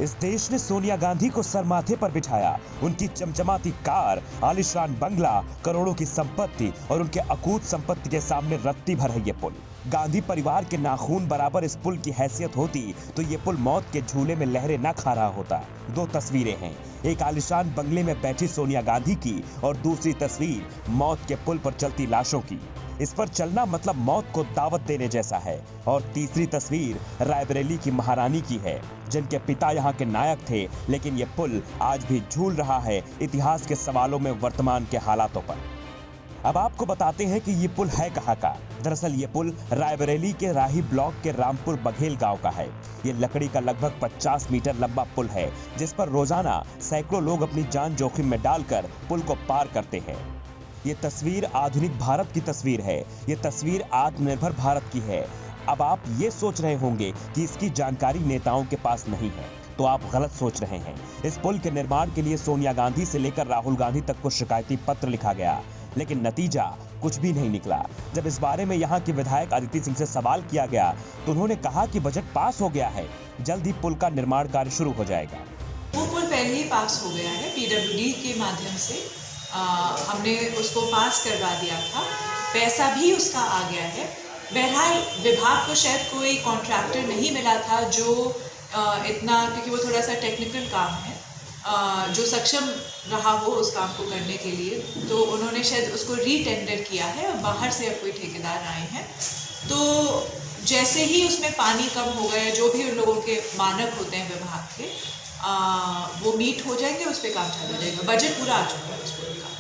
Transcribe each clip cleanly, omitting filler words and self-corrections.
इस देश ने सोनिया गांधी को सर माथे पर बिठाया। उनकी चमचमाती कार, आलिशान बंगला, करोड़ों की संपत्ति और उनके अकूत संपत्ति के सामने रत्ती भर है ये पुल। गांधी परिवार के नाखून बराबर इस पुल की हैसियत होती तो ये पुल मौत के झूले में लहरें न खा रहा होता। दो तस्वीरें हैं, एक आलिशान बंगले में बैठी सोनिया गांधी की और दूसरी तस्वीर मौत के पुल पर चलती लाशों की। इस पर चलना मतलब मौत को दावत देने जैसा है। और तीसरी तस्वीर रायबरेली की महारानी की है, जिनके पिता यहाँ के नायक थे, लेकिन ये पुल आज भी झूल रहा है इतिहास के सवालों में वर्तमान के हालातों पर। अब आपको बताते हैं कि ये पुल है कहाँ का। दरअसल ये पुल रायबरेली के राही ब्लॉक के रामपुर बघेल गांव का है। ये लकड़ी का लगभग 50 मीटर लंबा पुल है, जिस पर रोजाना सैकड़ों लोग अपनी जान जोखिम में डालकर पुल को पार करते हैं। ये तस्वीर आधुनिक भारत की तस्वीर है। ये तस्वीर आत्मनिर्भर भारत की है। अब आप ये सोच रहे होंगे कि इसकी जानकारी नेताओं के पास नहीं है, तो आप गलत सोच रहे हैं। इस पुल के निर्माण के लिए सोनिया गांधी से लेकर राहुल गांधी तक को शिकायती पत्र लिखा गया, लेकिन नतीजा कुछ भी नहीं निकला। जब इस बारे में यहाँ के विधायक अदिति सिंह से सवाल किया गया तो उन्होंने कहा कि बजट पास हो गया है, जल्द ही पुल का निर्माण कार्य शुरू हो जाएगा। वो पुल पहले ही पास हो गया है, पीडब्ल्यूडी के माध्यम से हमने उसको पास करवा दिया था, पैसा भी उसका आ गया है। बहरहाल विभाग को शायद कोई कॉन्ट्रैक्टर नहीं मिला था जो इतना, क्योंकि वो थोड़ा सा टेक्निकल काम है, जो सक्षम रहा हो उस काम को करने के लिए, तो उन्होंने शायद उसको रीटेंडर किया है और बाहर से अब कोई ठेकेदार आए हैं। तो जैसे ही उसमें पानी कम हो गया, जो भी उन लोगों के मानक होते हैं विभाग के, वो मीट हो जाएंगे, उस पर काम चालू हो जाएगा। बजट पूरा आ चुका है उस पुल का।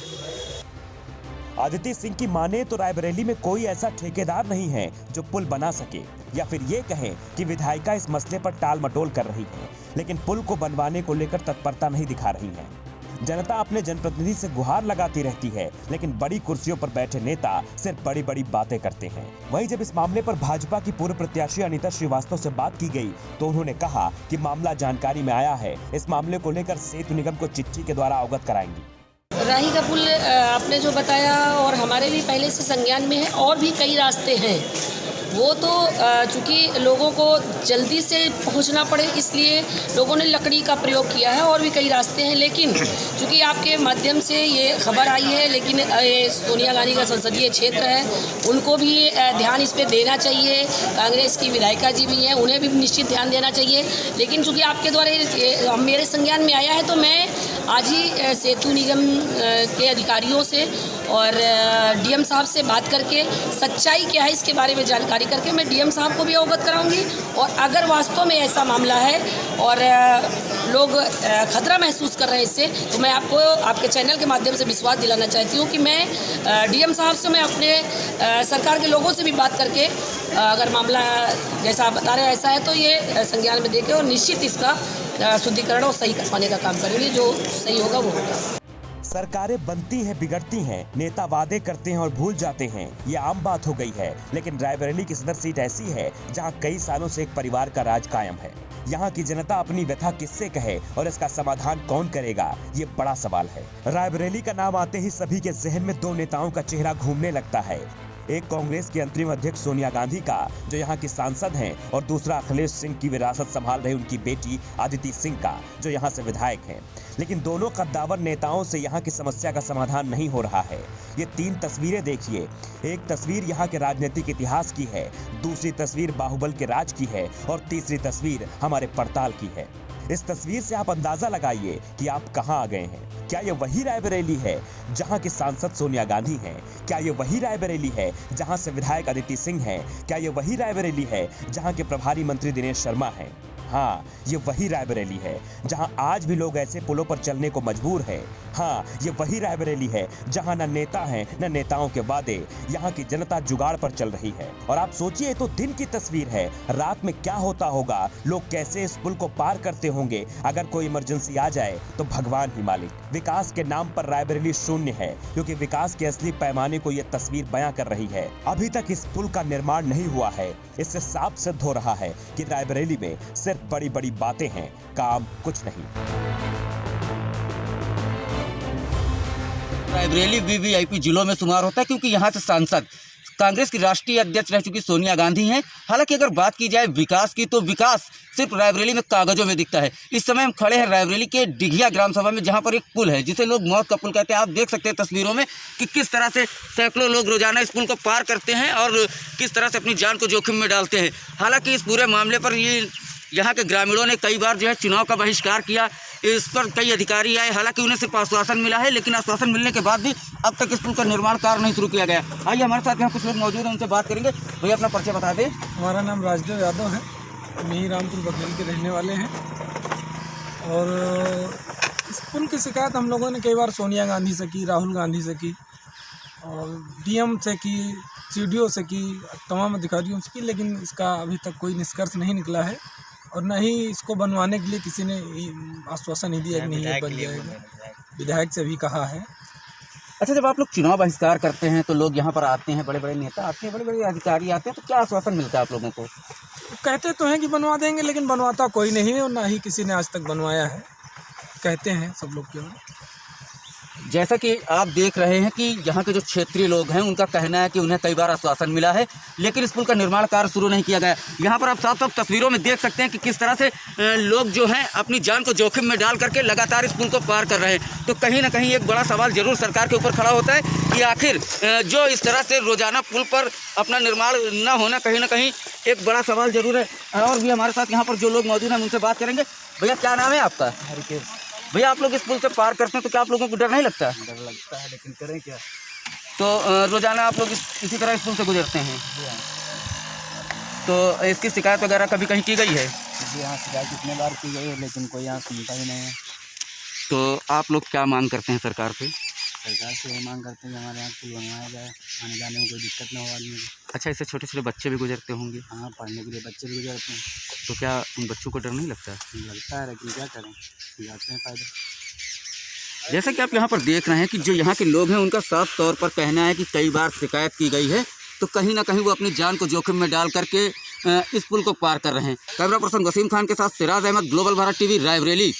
अदिति सिंह की माने तो रायबरेली में कोई ऐसा ठेकेदार नहीं है जो पुल बना सके, या फिर ये कहें कि विधायिका इस मसले पर टाल मटोल कर रही है, लेकिन पुल को बनवाने को लेकर तत्परता नहीं दिखा रही है। जनता अपने जनप्रतिनिधि से गुहार लगाती रहती है, लेकिन बड़ी कुर्सियों पर बैठे नेता सिर्फ बड़ी बड़ी बातें करते हैं। वहीं जब इस मामले पर भाजपा की पूर्व प्रत्याशी अनीता श्रीवास्तव से बात की गई तो उन्होंने कहा कि मामला जानकारी में आया है, इस मामले को लेकर सेतु निगम को चिट्ठी के द्वारा अवगत कराएंगी। राही का पुल आपने जो बताया और हमारे भी पहले से संज्ञान में है, और भी कई रास्ते हैं। वो तो चूँकि लोगों को जल्दी से पहुंचना पड़े इसलिए लोगों ने लकड़ी का प्रयोग किया है, और भी कई रास्ते हैं। लेकिन चूँकि आपके माध्यम से ये खबर आई है, लेकिन सोनिया गांधी का संसदीय क्षेत्र है, उनको भी ध्यान इस पे देना चाहिए। कांग्रेस की विधायिका जी भी हैं, उन्हें भी निश्चित ध्यान देना चाहिए। लेकिन चूँकि आपके द्वारा मेरे संज्ञान में आया है, तो मैं आज ही सेतु निगम के अधिकारियों से और डीएम साहब से बात करके सच्चाई क्या है इसके बारे में जानकारी करके मैं डीएम साहब को भी अवगत कराऊंगी। और अगर वास्तव में ऐसा मामला है और लोग खतरा महसूस कर रहे हैं इससे, तो मैं आपको आपके चैनल के माध्यम से विश्वास दिलाना चाहती हूँ कि मैं डीएम साहब से, मैं अपने सरकार के लोगों से भी बात करके, अगर मामला जैसा आप बता रहे हैं ऐसा है, तो ये संज्ञान में देके और निश्चित इसका शुद्धिकरण और सही करवाने का काम करेंगे। जो सही होगा वो होगा। सरकारें बनती हैं, बिगड़ती हैं, नेता वादे करते हैं और भूल जाते हैं, ये आम बात हो गई है। लेकिन रायबरेली की सदर सीट ऐसी है जहां कई सालों से एक परिवार का राज कायम है। यहाँ की जनता अपनी व्यथा किससे कहे और इसका समाधान कौन करेगा, ये बड़ा सवाल है। रायबरेली का नाम आते ही सभी के जहन में दो नेताओं का चेहरा घूमने लगता है। एक कांग्रेस की अंतरिम अध्यक्ष सोनिया गांधी का, जो यहाँ की सांसद हैं, और दूसरा अखिलेश सिंह की विरासत संभाल रही उनकी बेटी अदिति सिंह का, जो यहाँ से विधायक हैं। लेकिन दोनों कद्दावर नेताओं से यहाँ की समस्या का समाधान नहीं हो रहा है। ये तीन तस्वीरें देखिए, एक तस्वीर यहाँ के राजनीतिक इतिहास की है, दूसरी तस्वीर बाहुबल के राज की है और तीसरी तस्वीर हमारे पड़ताल की है। इस तस्वीर से आप अंदाजा लगाइए कि आप कहां आ गए हैं। क्या ये वही रायबरेली है जहां की सांसद सोनिया गांधी हैं? क्या ये वही रायबरेली है जहां से विधायक अदिति सिंह हैं? क्या ये वही रायबरेली है जहां के प्रभारी मंत्री दिनेश शर्मा हैं? हाँ, ये वही रायबरेली है जहां आज भी लोग ऐसे पुलों पर चलने को मजबूर हैं। हाँ, ये वही रायबरेली है जहां न नेता हैं न नेताओं के वादे, यहाँ की जनता जुगाड़ पर चल रही है। और आप सोचिए, तो दिन की तस्वीर है, रात में क्या होता होगा, लोग कैसे इस पुल को पार करते होंगे। अगर कोई इमरजेंसी आ जाए तो भगवान ही मालिक। विकास के नाम पर रायबरेली शून्य है, क्योंकि विकास के असली पैमाने को यह तस्वीर बयां कर रही है। अभी तक इस पुल का निर्माण नहीं हुआ है। इससे साफ सिद्ध हो रहा है कि रायबरेली में सिर्फ बड़ी बड़ी बातें हैं, काम कुछ नहीं। रायबरेली वीवीआईपी जिलों में शुमार होता है, क्योंकि यहाँ से सांसद कांग्रेस की राष्ट्रीय अध्यक्ष रह चुकी सोनिया गांधी हैं। हालांकि अगर बात की जाए विकास की, तो विकास सिर्फ रायबरेली में कागजों में दिखता है। इस समय हम खड़े हैं रायबरेली के डिघिया ग्राम सभा में, जहां पर एक पुल है जिसे लोग मौत का पुल कहते हैं। आप देख सकते हैं तस्वीरों में कि किस तरह से सैकड़ों लोग रोजाना इस पुल को पार करते हैं और किस तरह से अपनी जान को जोखिम में डालते हैं। हालांकि इस पूरे मामले पर यहाँ के ग्रामीणों ने कई बार जो है चुनाव का बहिष्कार किया। इस पर कई अधिकारी आए, हालांकि उन्हें सिर्फ आश्वासन मिला है, लेकिन आश्वासन मिलने के बाद भी अब तक इस पुल का निर्माण कार्य नहीं शुरू किया गया। आइए हमारे साथ यहाँ कुछ लोग मौजूद हैं, उनसे बात करेंगे। भैया अपना परिचय बता दें। हमारा नाम राजदेव यादव है, हम यही रामपुर बघेल के रहने वाले हैं। और इस पुल की शिकायत हम लोगों ने कई बार सोनिया गांधी से की, राहुल गांधी से की, और डीएम से की, सीडीओ से की, तमाम अधिकारियों से की, लेकिन इसका अभी तक कोई निष्कर्ष नहीं निकला है और न ही इसको बनवाने के लिए किसी ने आश्वासन नहीं दिया कि नहीं ये बन जाएगा। विधायक से भी कहा है। अच्छा, जब आप लोग चुनाव बहिष्कार करते हैं तो लोग यहाँ पर आते हैं, बड़े बड़े नेता आते हैं, बड़े बड़े अधिकारी आते हैं, तो क्या आश्वासन मिलता है आप लोगों को? कहते तो हैं कि बनवा देंगे, लेकिन बनवाता कोई नहीं है और ना ही किसी ने आज तक बनवाया है। कहते हैं सब लोग केवल। जैसा कि आप देख रहे हैं कि यहाँ के जो क्षेत्रीय लोग हैं उनका कहना है कि उन्हें कई बार आश्वासन मिला है, लेकिन इस पुल का निर्माण कार्य शुरू नहीं किया गया। यहाँ पर आप साफ साफ तस्वीरों में देख सकते हैं कि किस तरह से लोग जो हैं अपनी जान को जोखिम में डाल करके लगातार इस पुल को पार कर रहे हैं। तो कहीं ना कहीं एक बड़ा सवाल जरूर सरकार के ऊपर खड़ा होता है कि आखिर जो इस तरह से रोजाना पुल पर अपना निर्माण न होना, कहीं ना कहीं एक बड़ा सवाल जरूर है। और भी हमारे साथ यहाँ पर जो लोग मौजूद हैं उनसे बात करेंगे। भैया क्या नाम है आपका? हरिकेश। भैया आप लोग इस पुल से पार करते हैं तो क्या आप लोगों को डर नहीं लगता? डर लगता है, लेकिन करें क्या। तो रोजाना आप लोग इसी तरह इस पुल से गुजरते हैं, तो इसकी शिकायत वगैरह कभी कहीं की गई है? जी हाँ, शिकायत कितने बार की गई है, लेकिन कोई यहाँ सुनता ही नहीं है। तो आप लोग क्या मांग करते हैं सरकार से? सरकार से ये मांग करते हैं कि हमारे यहाँ पुल बनवाया जाए, आने जाने में कोई दिक्कत ना हो आदमी को। अच्छा, इससे छोटे छोटे बच्चे भी गुजरते होंगे? हाँ, पढ़ने के लिए बच्चे भी गुजरते हैं। तो क्या उन बच्चों को डर नहीं लगता? लगता है, लेकिन क्या करें, जाते हैं फायदा। जैसा कि आप यहाँ पर देख रहे हैं कि जो यहाँ के लोग हैं उनका साफ तौर पर कहना है कि कई बार शिकायत की गई है, तो कहीं ना कहीं वो अपनी जान को जोखिम में डाल करके इस पुल को पार कर रहे हैं। कैमरा पर्सन वसीम खान के साथ सिराज अहमद, ग्लोबल भारत टीवी, रायबरेली।